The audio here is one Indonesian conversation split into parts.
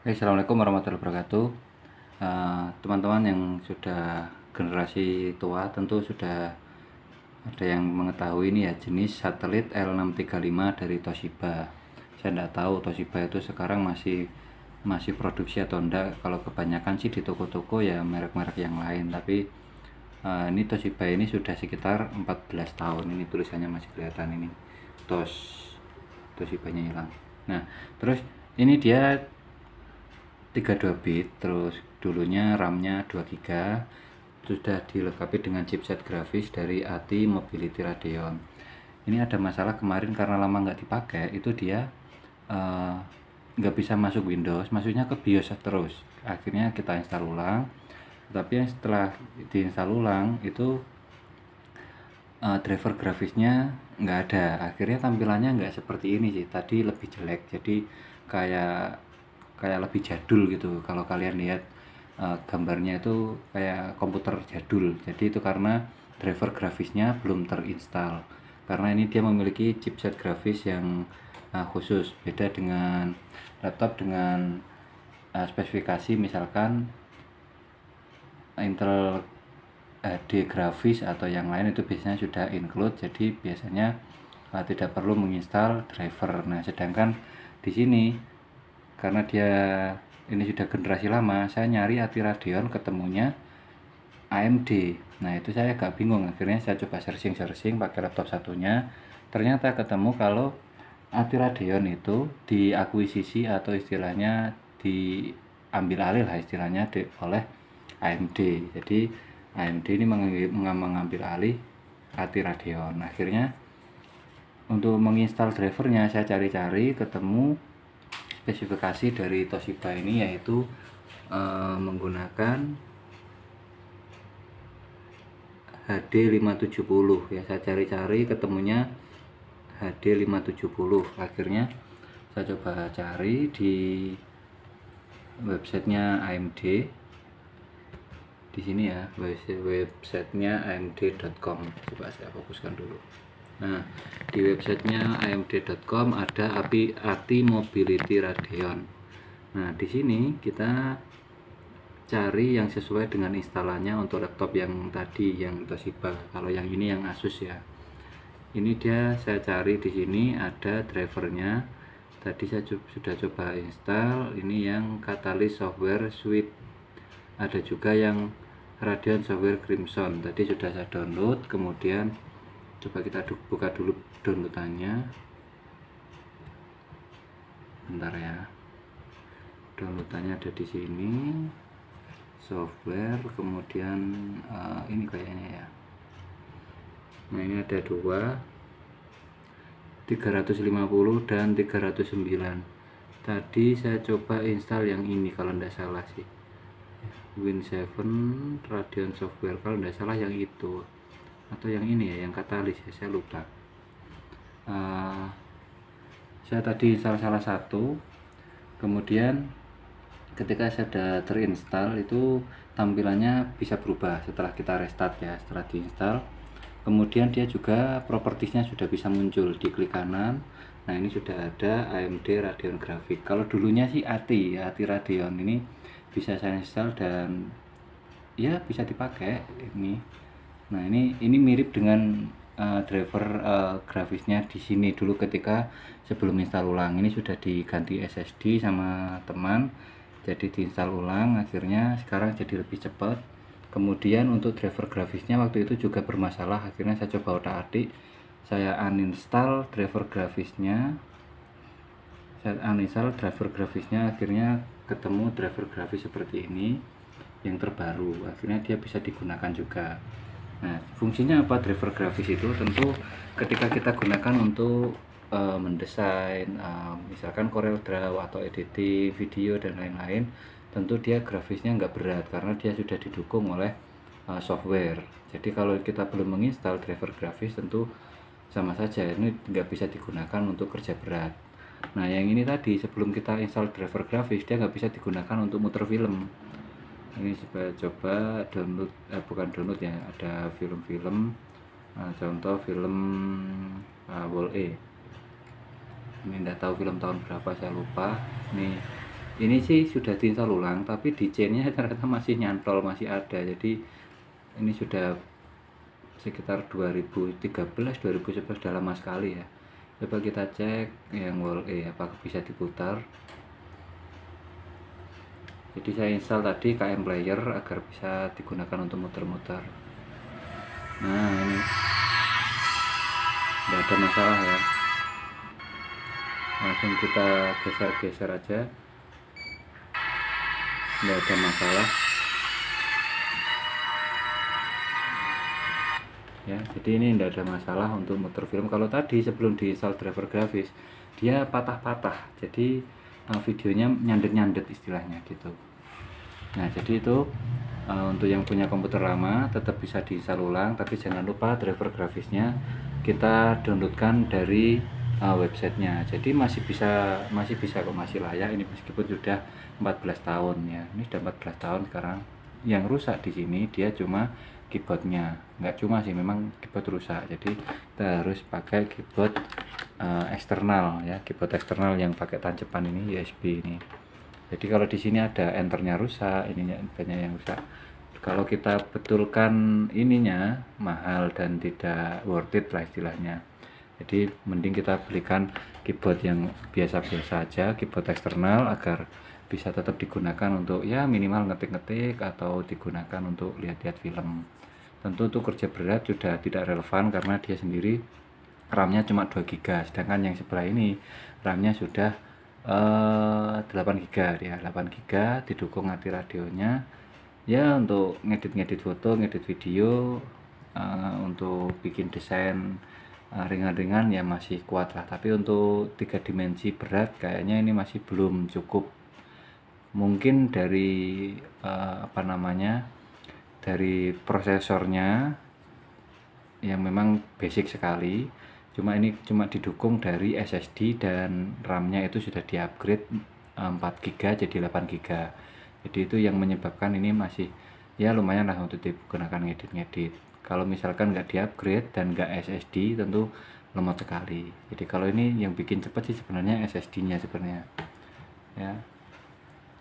Assalamualaikum warahmatullahi wabarakatuh. Teman-teman yang sudah generasi tua tentu sudah ada yang mengetahui ini ya, jenis satelit L635 dari Toshiba. Saya tidak tahu Toshiba itu sekarang masih produksi atau enggak. Kalau kebanyakan sih di toko-toko ya merek-merek yang lain, tapi ini Toshiba ini sudah sekitar 14 tahun. Ini tulisannya masih kelihatan, ini Toshibanya hilang. Nah, terus ini dia 32 bit, terus dulunya RAM-nya 2 GB, sudah dilengkapi dengan chipset grafis dari ATI Mobility Radeon. Ini ada masalah kemarin karena lama nggak dipakai, itu dia nggak bisa masuk Windows, masuknya ke BIOS terus. Akhirnya kita install ulang, tapi yang setelah diinstal ulang itu driver grafisnya nggak ada. Akhirnya tampilannya nggak seperti ini sih, tadi lebih jelek, jadi kayak lebih jadul gitu. Kalau kalian lihat gambarnya itu kayak komputer jadul, jadi itu karena driver grafisnya belum terinstall, karena ini dia memiliki chipset grafis yang khusus, beda dengan laptop dengan spesifikasi misalkan Intel HD grafis atau yang lain, itu biasanya sudah include, jadi biasanya tidak perlu menginstal driver. Nah, sedangkan di sini karena dia ini sudah generasi lama, saya nyari ATI Radeon ketemunya AMD. Nah, itu saya agak bingung. Akhirnya saya coba searching pakai laptop satunya, ternyata ketemu kalau ATI Radeon itu diakuisisi atau istilahnya diambil alih lah istilahnya oleh AMD. Jadi AMD ini mengambil alih ATI Radeon. Akhirnya untuk menginstal drivernya saya cari-cari, ketemu spesifikasi dari Toshiba ini yaitu menggunakan HD570 ya. Saya cari-cari ketemunya HD570. Akhirnya saya coba cari di websitenya AMD. Di sini ya, websitenya amd.com. Coba saya fokuskan dulu. Nah, di websitenya amd.com ada ATI Mobility Radeon. Nah, di sini kita cari yang sesuai dengan instalannya untuk laptop yang tadi yang Toshiba. Kalau yang ini yang Asus ya. Ini dia, saya cari di sini ada drivernya. Tadi saya sudah coba install. Ini yang Catalyst Software Suite. Ada juga yang Radeon Software Crimson. Tadi sudah saya download, kemudian coba kita buka dulu downloadannya. Bentar ya. Downloadannya ada di sini. Software, kemudian ini kayaknya ya. Nah, ini ada dua, 350 dan 309. Tadi saya coba install yang ini kalau tidak salah sih, Win7 Radeon Software, kalau tidak salah yang itu atau yang ini ya, yang Catalyst ya, saya lupa. Saya tadi install salah satu, kemudian ketika sudah terinstall itu tampilannya bisa berubah setelah kita restart ya, setelah diinstal. Kemudian dia juga propertiesnya sudah bisa muncul, di klik kanan. Nah, ini sudah ada AMD Radeon Graphics. Kalau dulunya sih ATI Radeon, ini bisa saya install dan ya bisa dipakai ini. Nah, ini mirip dengan driver grafisnya di sini dulu ketika sebelum install ulang. Ini sudah diganti SSD sama teman, jadi diinstal ulang, akhirnya sekarang jadi lebih cepat. Kemudian untuk driver grafisnya waktu itu juga bermasalah, akhirnya saya coba otak-atik, saya uninstall driver grafisnya, akhirnya ketemu driver grafis seperti ini yang terbaru. Akhirnya dia bisa digunakan juga. Nah, fungsinya apa driver grafis itu? Tentu ketika kita gunakan untuk mendesain misalkan Corel Draw atau editing video dan lain-lain, tentu dia grafisnya nggak berat karena dia sudah didukung oleh software. Jadi kalau kita belum menginstal driver grafis tentu sama saja, ini nggak bisa digunakan untuk kerja berat. Nah, yang ini tadi sebelum kita install driver grafis dia nggak bisa digunakan untuk muter film. Ini coba download, bukan download ya, ada film-film, contoh film Wall-E. Ini tidak tahu film tahun berapa, saya lupa. Ini Ini sih sudah diinstal ulang, tapi di chainnya ternyata masih nyantol, masih ada. Jadi ini sudah sekitar 2013 2011, sudah lama sekali ya. Coba kita cek yang wall E apakah bisa diputar. Jadi saya install tadi KM Player agar bisa digunakan untuk muter-muter. Nah ini tidak ada masalah ya, langsung kita geser-geser aja, tidak ada masalah ya. Jadi ini tidak ada masalah untuk muter film. Kalau tadi sebelum diinstal driver grafis dia patah-patah, jadi videonya nyandet-nyandet istilahnya gitu. Nah jadi itu untuk yang punya komputer lama tetap bisa diinstal ulang, tapi jangan lupa driver grafisnya kita downloadkan dari websitenya. Jadi masih bisa kok, masih layak ini meskipun sudah 14 tahun ya. Ini sudah 14 tahun sekarang. Yang rusak di sini dia cuma keyboardnya, nggak cuma sih, memang keyboard rusak. Jadi kita harus pakai keyboard eksternal ya, keyboard eksternal yang pakai tancepan ini USB ini. Jadi kalau di sini ada enternya rusak, ininya banyak yang rusak. Kalau kita betulkan ininya mahal dan tidak worth it lah istilahnya. Jadi mending kita belikan keyboard yang biasa-biasa aja, keyboard eksternal, agar bisa tetap digunakan untuk ya minimal ngetik-ngetik atau digunakan untuk lihat-lihat film. Tentu untuk kerja berat sudah tidak relevan karena dia sendiri RAM-nya cuma 2 GB, sedangkan yang sebelah ini RAM-nya sudah 8 GB ya, 8 GB, didukung nanti radionya ya untuk ngedit-ngedit foto, ngedit video, untuk bikin desain ringan-ringan ya masih kuat lah. Tapi untuk 3 dimensi berat kayaknya ini masih belum cukup. Mungkin dari dari prosesornya yang memang basic sekali, cuma ini cuma didukung dari SSD dan RAM-nya itu sudah di-upgrade 4 GB jadi 8 GB. Jadi itu yang menyebabkan ini masih ya lumayan lah untuk digunakan ngedit-ngedit. Kalau misalkan nggak di-upgrade dan nggak SSD tentu lemot sekali. Jadi kalau ini yang bikin cepat sih sebenarnya SSD-nya sebenarnya ya.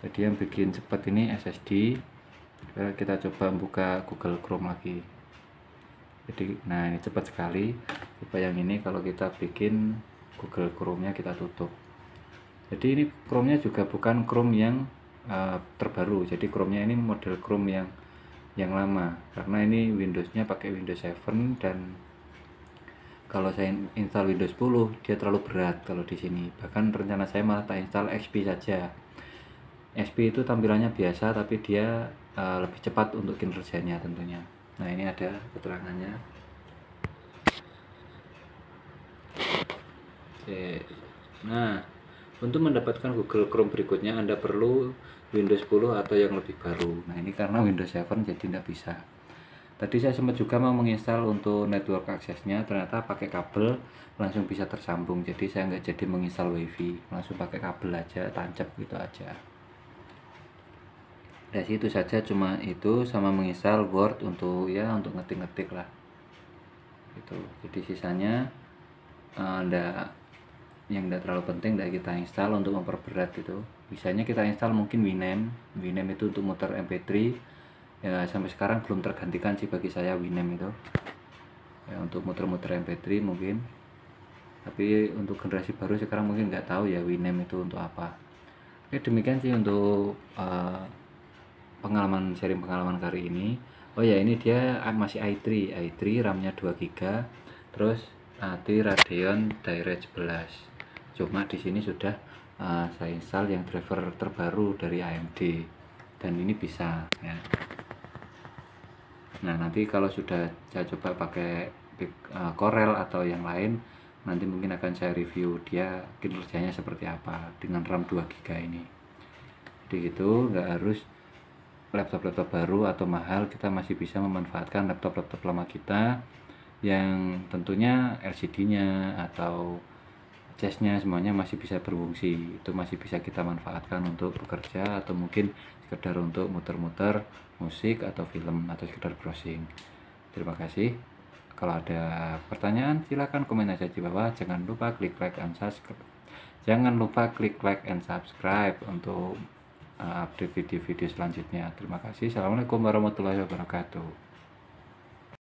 Jadi yang bikin cepat ini SSD. Kita coba buka Google Chrome lagi. Jadi nah ini cepat sekali. Coba yang ini kalau kita bikin Google Chrome-nya kita tutup. Jadi ini Chrome-nya juga bukan Chrome yang terbaru. Jadi Chrome-nya ini model Chrome yang lama, karena ini Windows-nya pakai Windows 7 dan kalau saya install Windows 10 dia terlalu berat kalau di sini. Bahkan rencana saya malah tak install XP saja. XP itu tampilannya biasa tapi dia lebih cepat untuk kinerjanya tentunya. Nah ini ada keterangannya. Oke. Nah untuk mendapatkan Google Chrome berikutnya Anda perlu Windows 10 atau yang lebih baru. Nah ini karena Windows 7 jadi tidak bisa. Tadi saya sempat juga mau menginstal untuk network aksesnya, ternyata pakai kabel langsung bisa tersambung. Jadi saya nggak jadi menginstal WiFi, langsung pakai kabel aja, tancap gitu aja. Dari itu saja, cuma itu sama menginstal Word untuk ya untuk ngetik-ngetik lah. Itu. Jadi sisanya yang tidak terlalu penting tidak kita install untuk memperberat itu. Bisanya kita install mungkin Winamp itu untuk muter MP3 ya, sampai sekarang belum tergantikan sih bagi saya Winamp itu ya, untuk muter-muter MP3 mungkin. Tapi untuk generasi baru sekarang mungkin nggak tahu ya Winamp itu untuk apa. Oke, demikian sih untuk sharing pengalaman kali ini. Oh ya, ini dia masih i3 RAM-nya 2 GB, terus AT Radeon Direct 11. Cuma di sini sudah saya install yang driver terbaru dari AMD dan ini bisa ya. Nah nanti kalau sudah saya coba pakai Corel atau yang lain, nanti mungkin akan saya review dia kinerjanya seperti apa dengan RAM 2 GB ini. Jadi gitu, nggak harus laptop-laptop baru atau mahal, kita masih bisa memanfaatkan laptop-laptop lama kita yang tentunya LCD-nya atau casnya semuanya masih bisa berfungsi. Itu masih bisa kita manfaatkan untuk bekerja atau mungkin sekedar untuk muter-muter musik atau film atau sekedar browsing. Terima kasih. Kalau ada pertanyaan silahkan komen aja di bawah. Jangan lupa klik like and subscribe Jangan lupa klik like and subscribe untuk update video-video selanjutnya. Terima kasih. Assalamualaikum warahmatullahi wabarakatuh.